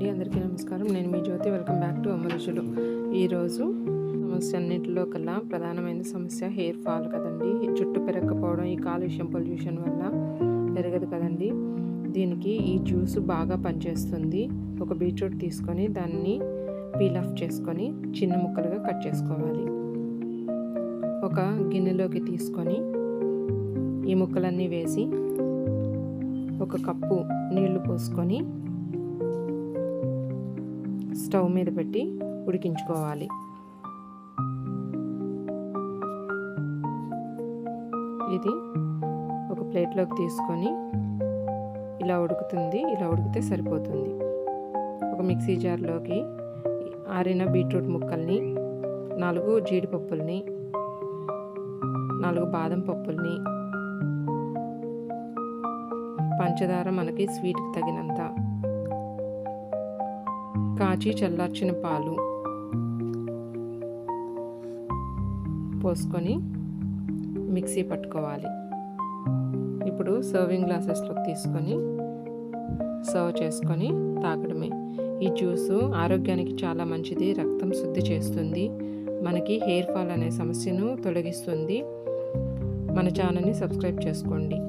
అండి, అందరికీ నమస్కారం. నేను మీ జ్యోతి. వెల్కమ్ బ్యాక్ టు అమ్మ రుచులు. ఈరోజు సమస్య అన్నింటిలో కల్లా ప్రధానమైన సమస్య హెయిర్ ఫాల్ కదండి. జుట్టు పెరగకపోవడం ఈ కాలుష్యం పొల్యూషన్ వల్ల పెరగదు కదండి. దీనికి ఈ జ్యూస్ బాగా పనిచేస్తుంది. ఒక బీట్రూట్ తీసుకొని దాన్ని పీల్ ఆఫ్ చేసుకొని చిన్న ముక్కలుగా కట్ చేసుకోవాలి. ఒక గిన్నెలోకి తీసుకొని ఈ ముక్కలన్నీ వేసి ఒక కప్పు నీళ్లు పోసుకొని స్టవ్ మీద పెట్టి ఉడికించుకోవాలి. ఇది ఒక ప్లేట్లోకి తీసుకొని ఇలా ఉడుకుతుంది. ఇలా ఉడికితే సరిపోతుంది. ఒక మిక్సీ జార్లోకి ఆరిన బీట్రూట్ ముక్కల్ని, 4 జీడిపప్పుల్ని, 4 బాదం పప్పుల్ని, పంచదార మనకి స్వీట్కి తగినంత, కాచి చల్లార్చిన పాలు పోసుకొని మిక్సీ పట్టుకోవాలి. ఇప్పుడు సర్వింగ్ గ్లాసెస్లోకి తీసుకొని సర్వ్ చేసుకొని తాగడమే. ఈ జ్యూసు ఆరోగ్యానికి చాలా మంచిది. రక్తం శుద్ధి చేస్తుంది. మనకి హెయిర్ ఫాల్ అనే సమస్యను తొలగిస్తుంది. మన ఛానల్ని సబ్స్క్రైబ్ చేసుకోండి.